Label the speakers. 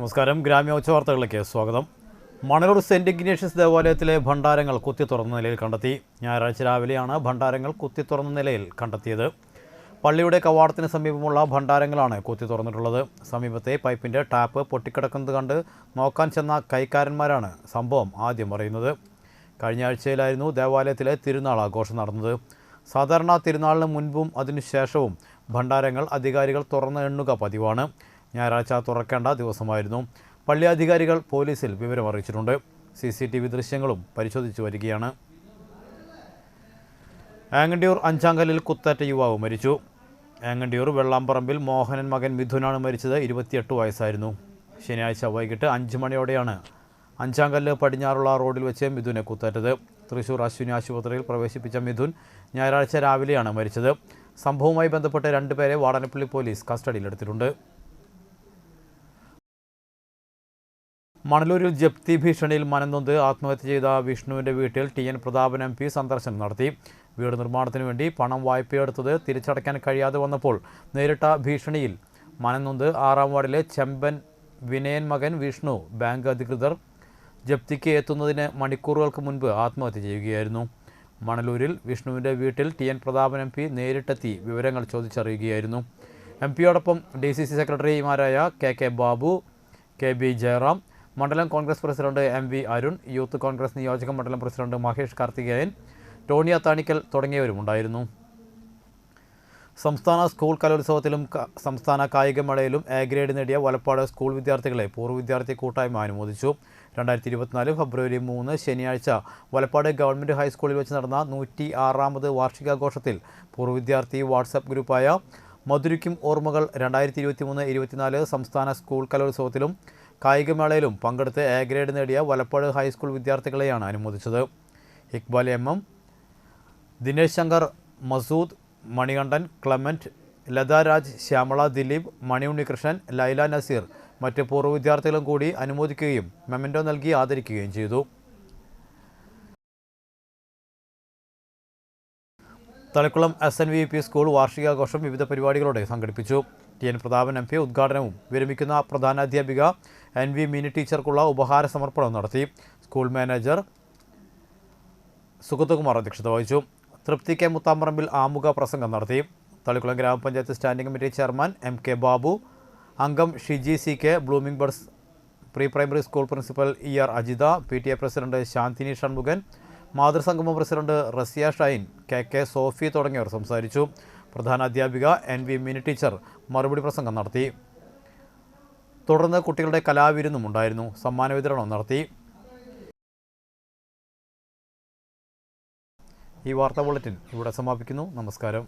Speaker 1: നമസ്കാരം. ഗ്രാമ്യോച്ച വാർത്തകളിലേക്ക് സ്വാഗതം. മണലൂർ സെൻറ് ഇഗ്നേഷ്യസ് ദേവാലയത്തിലെ ഭണ്ഡാരങ്ങൾ കുത്തിത്തുറന്ന നിലയിൽ കണ്ടെത്തി. ഞായറാഴ്ച രാവിലെയാണ് ഭണ്ഡാരങ്ങൾ കുത്തിത്തുറന്ന നിലയിൽ കണ്ടെത്തിയത്. പള്ളിയുടെ കവാടത്തിന് സമീപമുള്ള ഭണ്ഡാരങ്ങളാണ് കുത്തിത്തുറന്നിട്ടുള്ളത്. സമീപത്തെ പൈപ്പിൻ്റെ ടാപ്പ് പൊട്ടിക്കിടക്കുന്നത് കണ്ട് നോക്കാൻ ചെന്ന കൈക്കാരന്മാരാണ് സംഭവം ആദ്യം അറിയുന്നത്. കഴിഞ്ഞ ആഴ്ചയിലായിരുന്നു ദേവാലയത്തിലെ തിരുനാൾ ആഘോഷം നടന്നത്. സാധാരണ തിരുനാളിന് മുൻപും അതിനുശേഷവും ഭണ്ഡാരങ്ങൾ അധികാരികൾ തുറന്ന് എണ്ണുക പതിവാണ്. ഞായറാഴ്ച തുറക്കേണ്ട ദിവസമായിരുന്നു. പള്ളി അധികാരികൾ പോലീസിൽ വിവരം അറിയിച്ചിട്ടുണ്ട്. CCTV ദൃശ്യങ്ങളും പരിശോധിച്ചു വരികയാണ്. ആങ്ങണ്ടിയൂർ അഞ്ചാങ്കല്ലിൽ കുത്തേറ്റ യുവാവ് മരിച്ചു. ആങ്ങണ്ടിയൂർ വെള്ളാമ്പറമ്പിൽ മോഹനൻ മകൻ മിഥുനാണ് മരിച്ചത്. 28 വയസ്സായിരുന്നു. ശനിയാഴ്ച വൈകിട്ട് 5 മണിയോടെയാണ് അഞ്ചാങ്കല്ല് പടിഞ്ഞാറുള്ള റോഡിൽ വെച്ച് മിഥുനെ കുത്തേറ്റത്. തൃശൂർ അശ്വിനി ആശുപത്രിയിൽ പ്രവേശിപ്പിച്ച മിഥുൻ ഞായറാഴ്ച രാവിലെയാണ് മരിച്ചത്. സംഭവവുമായി ബന്ധപ്പെട്ട് 2 പേരെ വാടാനപ്പള്ളി പോലീസ് കസ്റ്റഡിയിലെടുത്തിട്ടുണ്ട്. മണലൂരിൽ ജപ്തി ഭീഷണിയിൽ മനംനൊന്ത് ആത്മഹത്യ ചെയ്ത വിഷ്ണുവിൻ്റെ വീട്ടിൽ TN പ്രതാപൻ MP സന്ദർശനം നടത്തി. വീട് നിർമ്മാണത്തിന് വേണ്ടി പണം വായ്പയെടുത്തത് തിരിച്ചടയ്ക്കാൻ കഴിയാതെ വന്നപ്പോൾ നേരിട്ട ഭീഷണിയിൽ മനംനൊന്ത് 6-ാം വാർഡിലെ ചെമ്പൻ വിനയൻ മകൻ വിഷ്ണു ബാങ്ക് അധികൃതർ ജപ്തിക്ക് എത്തുന്നതിന് മണിക്കൂറുകൾക്ക് മുൻപ് ആത്മഹത്യ ചെയ്യുകയായിരുന്നു. മണലൂരിൽ വിഷ്ണുവിൻ്റെ വീട്ടിൽ TN പ്രതാപൻ MP നേരിട്ടെത്തി വിവരങ്ങൾ ചോദിച്ചറിയുകയായിരുന്നു. MPയോടൊപ്പം DCC സെക്രട്ടറിമാരായ KK ബാബു, KB ജയറാം, മണ്ഡലം Congress president MV Arun, youth Congress നിയോജക മണ്ഡലം പ്രസിഡന്റ് മഹേഷ് കാർത്തികേയൻ, ടോണി അത്താണിക്കൽ തുടങ്ങിയവരും ഉണ്ടായിരുന്നു. സംസ്ഥാന സ്കൂൾ കലോത്സവത്തിലും സംസ്ഥാന കായികമേളയിലും A ഗ്രേഡ് നേടിയ വലപ്പാട് സ്കൂൾ വിദ്യാർത്ഥികളെ പൂർവ്വ വിദ്യാർത്ഥി കൂട്ടായ്മ അനുമോദിച്ചു. 2024 ഫെബ്രുവരി 3 ശനിയാഴ്ച വലപ്പാട് ഗവൺമെൻറ് ഹൈസ്കൂളിൽ വെച്ച് നടന്ന 106ാമത് വാർഷികാഘോഷത്തിൽ പൂർവ്വ വിദ്യാർത്ഥി വാട്സാപ്പ് ഗ്രൂപ്പായ മധുരിക്കും ഓർമ്മകൾ 2023-24 സംസ്ഥാന സ്കൂൾ കലോത്സവത്തിലും കായികമേളയിലും പങ്കെടുത്ത് A ഗ്രേഡ് നേടിയ വലപ്പാട് ഹൈസ്കൂൾ വിദ്യാർത്ഥികളെയാണ് അനുമോദിച്ചത്. ഇക്ബാൽ MM, ദിനേശ് ശങ്കർ, മസൂദ്, മണികണ്ഠൻ, ക്ലമന്റ്, ലത രാജ്, ശ്യാമള ദിലീപ്, മണി ഉണ്ണികൃഷ്ണൻ, ലൈല നസീർ മറ്റ് പൂർവ്വ വിദ്യാർത്ഥികളും കൂടി അനുമോദിക്കുകയും മെമൻറ്റോ നൽകി ആദരിക്കുകയും ചെയ്തു. തളിക്കുളം SNVP സ്കൂൾ വാർഷികാഘോഷം വിവിധ പരിപാടികളോടെ സംഘടിപ്പിച്ചു. TN പ്രതാപൻ MP ഉദ്ഘാടനവും വിരമിക്കുന്ന പ്രധാനാധ്യാപിക NV മിനി ടീച്ചർക്കുള്ള ഉപഹാര സമർപ്പണവും നടത്തി. സ്കൂൾ മാനേജർ സുഗതകുമാർ അധ്യക്ഷത വഹിച്ചു. തൃപ്തി K മുത്താമ്പറമ്പിൽ ആമുഖ പ്രസംഗം നടത്തി. Thalikulam grama panchayat standing committee chairman MK Babu, അംഗം Shiji CK, blooming buds pre primary school principal ER Ajitha, PTA president Shanthini Shanmukhan, മാതൃസംഗമം president Raziya Shine, KK Sophie തുടങ്ങിയവർ സംസാരിച്ചു. പ്രധാനാധ്യാപിക NV മിനി ടീച്ചർ മറുപടി പ്രസംഗം നടത്തി. തുടർന്ന് കുട്ടികളുടെ കലാവിരുന്നും ഉണ്ടായിരുന്നു. സമ്മാന വിതരണവും നടത്തി. ഈ വാർത്താ ബുള്ളറ്റിൻ ഇവിടെ സമാപിക്കുന്നു. നമസ്കാരം.